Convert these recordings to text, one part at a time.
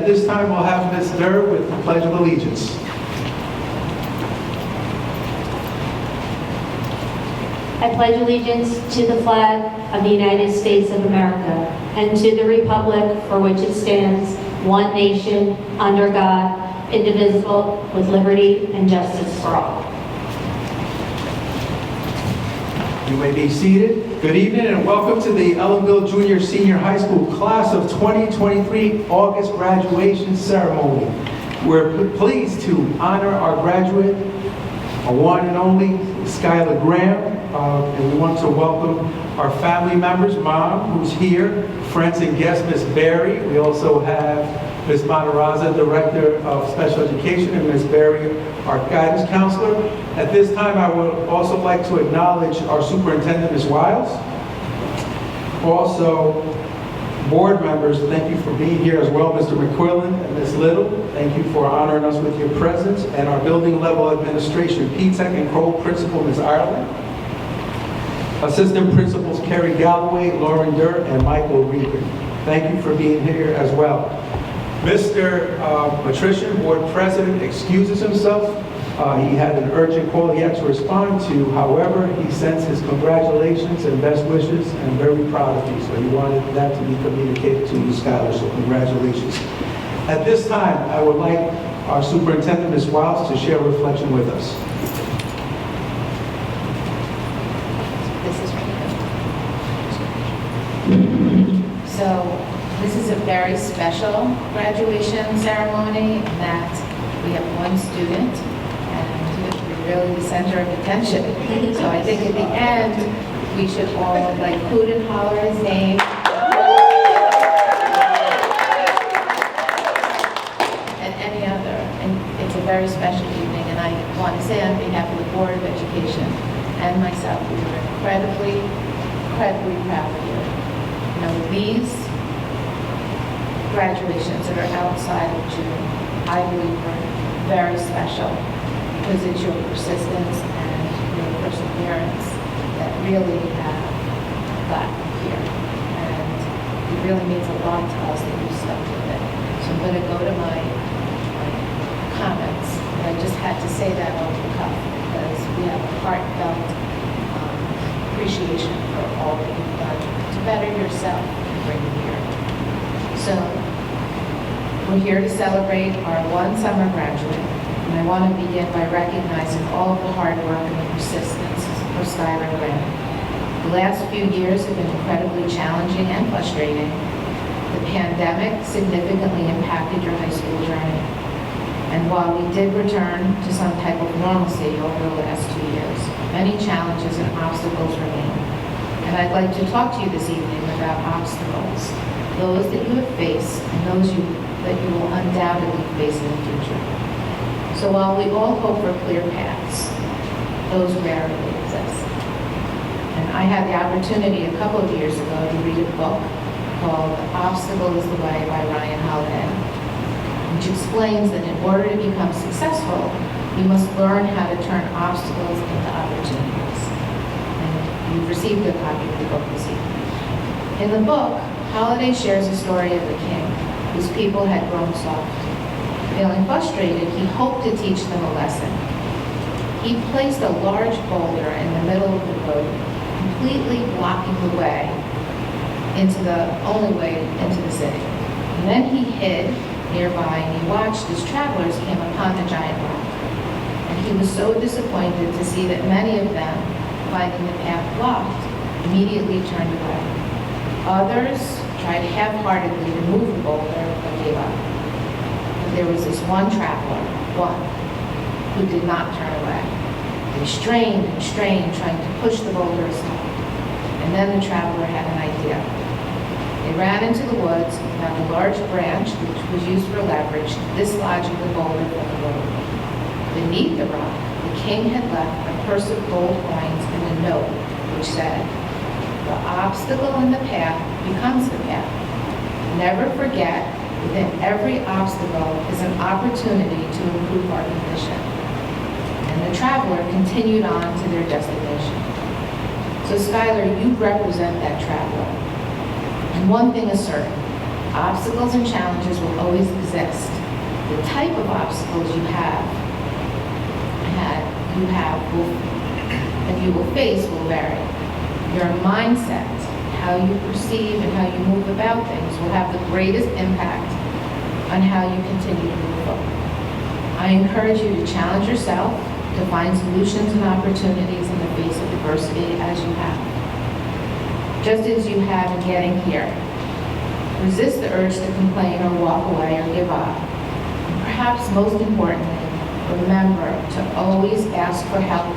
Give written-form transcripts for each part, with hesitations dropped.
this time, we'll have Ms. Durr with the Pledge of Allegiance. I pledge allegiance to the flag of the United States of America and to the republic for which it stands, one nation, under God, indivisible, with liberty and justice for all. You may be seated. Good evening and welcome to the Ellenville Junior Senior High School Class of 2023 August graduation ceremony. We're pleased to honor our graduate, our one and only Skylar Graham, and we want to welcome our family members, Mom, who's here, friends and guests, Miss Berry. We also have Ms. Matarazza, Director of Special Education, and Ms. Berry, our guidance counselor. At this time, I would also like to acknowledge our superintendent, Ms. Wiles. Also, board members, thank you for being here as well, Mr. McQuillan and Ms. Little. Thank you for honoring us with your presence. And our building level administration, P-Tech and Cole Principal, Ms. Ireland. Assistant Principals, Kerry Galloway, Lauren Durr, and Michael Reaper. Thank you for being here as well. Mr. Patrician, Board President, excuses himself. He had an urgent call he had to respond to. However, he sends his congratulations and best wishes and very proud of you. So he wanted that to be communicated to you, Skylar, so congratulations. At this time, I would like our Superintendent, Ms. Wiles, to share a reflection with us. So this is a very special graduation ceremony in that we have one student and we're really the center of attention. So I think at the end, we should all like hoot and holler his name. And any other. And it's a very special evening, and I want to say on behalf of the Board of Education and myself, we were incredibly proud of you. You know, these graduations that are outside of June, I believe are very special because it's your persistence and your perseverance that really have gotten here. And it really means a lot to us that you stuck with it. So I'm going to go to my comments. And I just had to say that off the cuff because we have a heartfelt appreciation for all that you've done to better yourself and bring you here. So we're here to celebrate our one summer graduate, and I want to begin by recognizing all of the hard work and the persistence of Skylar Graham. The last few years have been incredibly challenging and frustrating. The pandemic significantly impacted your high school journey. And while we did return to some type of normalcy over the last 2 years, many challenges and obstacles remain. And I'd like to talk to you this evening about obstacles, those that you have faced and those that you will undoubtedly face in the future. So while we all hope for clear paths, those rarely exist. And I had the opportunity a couple of years ago to read a book called The Obstacle is the Way by Ryan Holiday, which explains that in order to become successful, you must learn how to turn obstacles into opportunities. And you've received a copy of the book this evening. In the book, Holiday shares a story of a king whose people had grown soft. Feeling frustrated, he hoped to teach them a lesson. He placed a large boulder in the middle of the road, completely blocking the way into the only way into the city. And then he hid nearby and he watched as travelers came upon the giant rock. And he was so disappointed to see that many of them, finding the path blocked, immediately turned away. Others tried half-heartedly to move the boulder but gave up. But there was this one traveler, who did not turn away. They strained and strained, trying to push the boulder aside. And then the traveler had an idea. They ran into the woods and found a large branch which was used for leverage, dislodging the boulder from the road. Beneath the rock, the king had left a purse of gold coins and a note which said, "The obstacle in the path becomes the path. Never forget, within every obstacle is an opportunity to improve our condition." And the traveler continued on to their destination. So Skylar, you represent that traveler. And one thing is certain, Obstacles and challenges will always exist. The type of obstacles you will face will vary. Your mindset, how you perceive and how you move about things will have the greatest impact on how you continue to move forward. I encourage you to challenge yourself, to find solutions and opportunities in the face of adversity as you have. Just as you have in getting here. Resist the urge to complain or walk away or give up. And perhaps most importantly, remember to always ask for help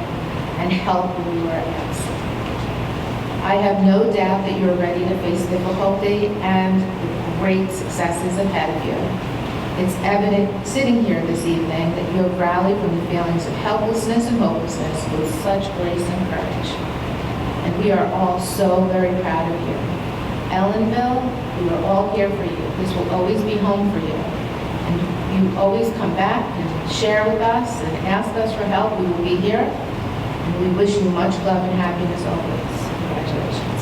and help when you are asked. I have no doubt that you're ready to face difficulty and great successes ahead of you. It's evident sitting here this evening that you have rallied from the feelings of helplessness and hopelessness with such grace and courage. And we are all so very proud of you. Ellenville, we are all here for you. This will always be home for you. And you always come back and share with us and ask us for help. We will be here. And we wish you much love and happiness always. Congratulations.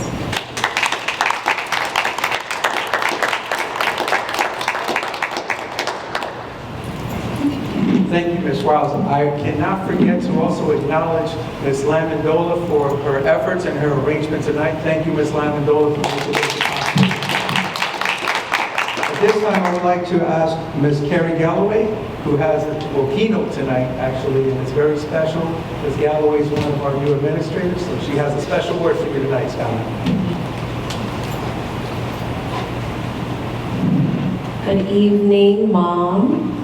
Thank you, Ms. Wiles. I cannot forget to also acknowledge Ms. Lamandola for her efforts and her arrangement tonight. Thank you, Ms. Lamandola, for making this possible. At this time, I would like to ask Ms. Carrie Galloway, who has a keynote tonight, actually, and it's very special. Ms. Galloway is one of our new administrators, so she has a special word for you tonight, Scott. Good evening, Mom,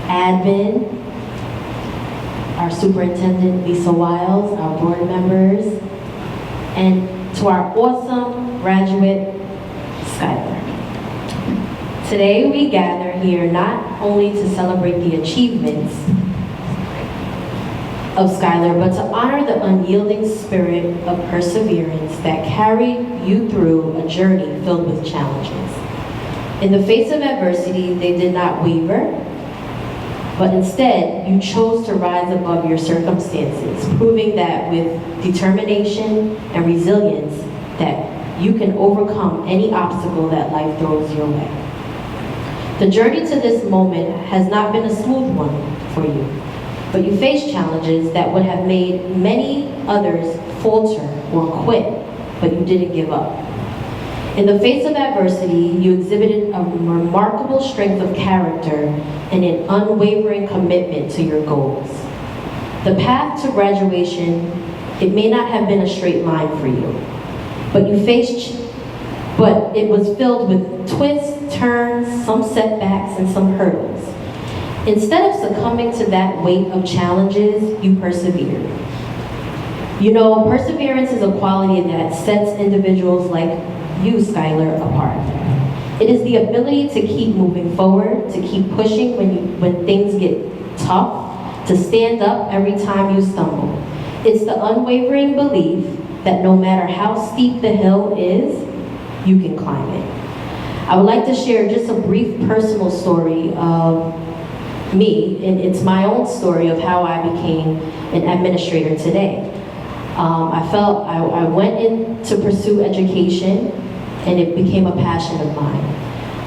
Admin, our Superintendent Lisa Wiles, our board members, and to our awesome graduate, Skylar. Today we gather here not only to celebrate the achievements of Skylar, but to honor the unyielding spirit of perseverance that carried you through a journey filled with challenges. In the face of adversity, they did not waver, but instead, you chose to rise above your circumstances, proving that with determination and resilience that you can overcome any obstacle that life throws your way. The journey to this moment has not been a smooth one for you, but you faced challenges that would have made many others falter or quit, but you didn't give up. In the face of adversity, you exhibited a remarkable strength of character and an unwavering commitment to your goals. The path to graduation, it may not have been a straight line for you, but it was filled with twists, turns, some setbacks, and some hurdles. Instead of succumbing to that weight of challenges, you persevered. You know, perseverance is a quality that sets individuals like you, Skylar, apart. It is the ability to keep moving forward, to keep pushing when things get tough, to stand up every time you stumble. It's the unwavering belief that no matter how steep the hill is, you can climb it. I would like to share just a brief personal story of me, and it's my own story of how I became an administrator today. I went in to pursue education, and it became a passion of mine.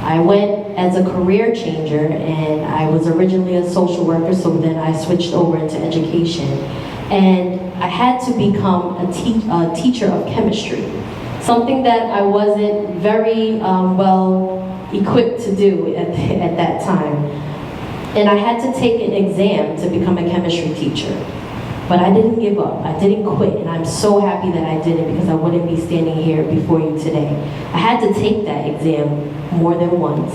I went as a career changer, and I was originally a social worker, so then I switched over into education. And I had to become a teacher of chemistry, something that I wasn't very well equipped to do at that time. And I had to take an exam to become a chemistry teacher. But I didn't give up, I didn't quit, and I'm so happy that I didn't, because I wouldn't be standing here before you today. I had to take that exam more than once,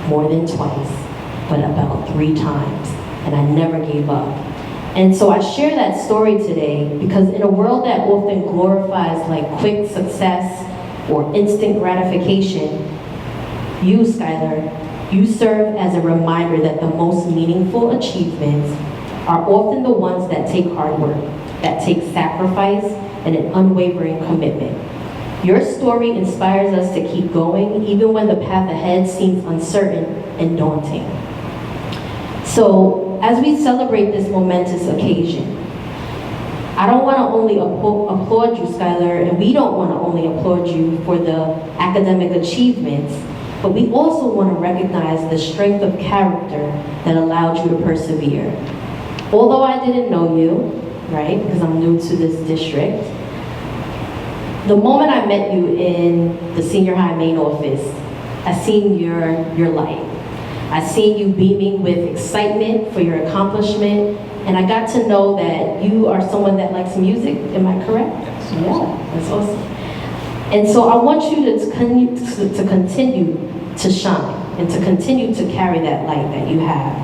more than twice, but about 3 times, and I never gave up. And so I share that story today because in a world that often glorifies like quick success or instant gratification, you, Skylar, you serve as a reminder that the most meaningful achievements are often the ones that take hard work, that take sacrifice, and an unwavering commitment. Your story inspires us to keep going, even when the path ahead seems uncertain and daunting. So, as we celebrate this momentous occasion, I don't want to only applaud you, Skylar, and we don't want to only applaud you for the academic achievements, but we also want to recognize the strength of character that allowed you to persevere. Although I didn't know you, right, because I'm new to this district, the moment I met you in the senior high main office, I seen your light. I seen you beaming with excitement for your accomplishment, and I got to know that you are someone that likes music. Am I correct? Yes. Yeah, that's awesome. And so I want you to continue to shine and to continue to carry that light that you have.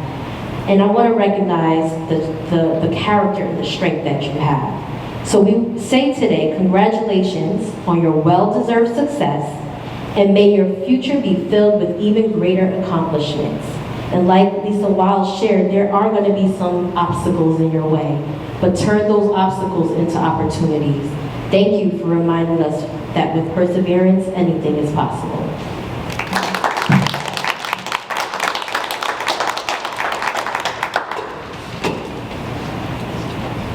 And I want to recognize the character and the strength that you have. So we say today, congratulations on your well-deserved success, and may your future be filled with even greater accomplishments. And like Lisa Wild shared, there are going to be some obstacles in your way, but turn those obstacles into opportunities. Thank you for reminding us that with perseverance, anything is possible.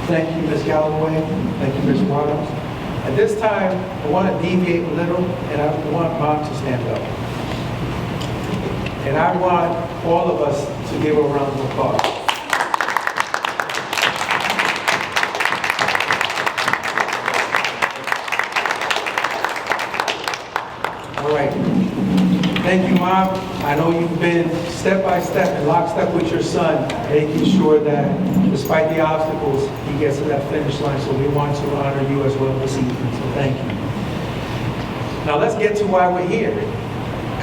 Thank you, Ms. Galloway. Thank you, Ms. Waters. At this time, I want to deviate a little, and I want Mom to stand up. And I want all of us to give a round of applause. All right. Thank you, Mom. I know you've been step by step and lockstep with your son, making sure that despite the obstacles, he gets to that finish line. So we want to honor you as well this evening. So thank you. Now let's get to why we're here.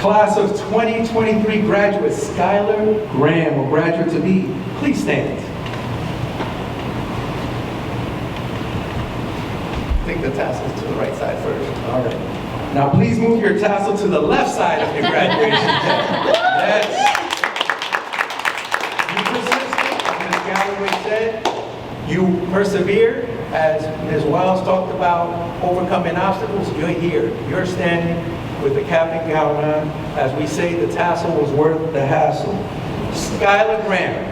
Class of 2023 graduates, Skylar Graham, or graduate to be, please stand. Take the tassels to the right side first. All right. Now please move your tassel to the left side of your graduation. Yes. You persisted, as Ms. Galloway said. You persevered, as Ms. Wiles talked about, overcoming obstacles. You're here. You're standing with the cap and gown on. As we say, the tassel was worth the hassle. Skylar Graham,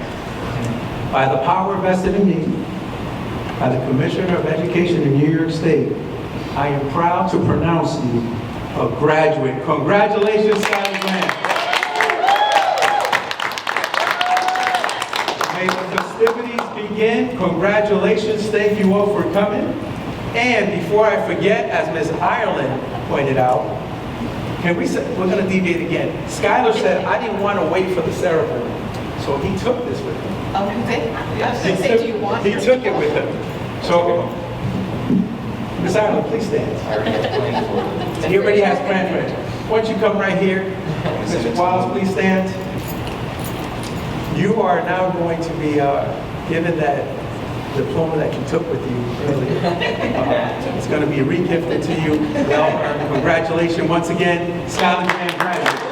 by the power vested in me, by the Commissioner of Education in New York State, I am proud to pronounce you a graduate. Congratulations, Skylar Graham. May the festivities begin. Congratulations. Thank you all for coming. And before I forget, as Ms. Ireland pointed out, we're going to deviate again. Skylar said, I didn't want to wait for the ceremony, so he took this with him. Oh, you did? I was going to say, do you want He took it with him. So, Ms. Ireland, please stand. He already has planned for it. Why don't you come right here? Mr. Wiles, please stand. You are now going to be given that diploma that you took with you earlier. It's going to be re-gifted to you. Well earned. Congratulations once again, Skylar Graham graduate.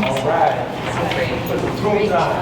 All right. Put the tunes on.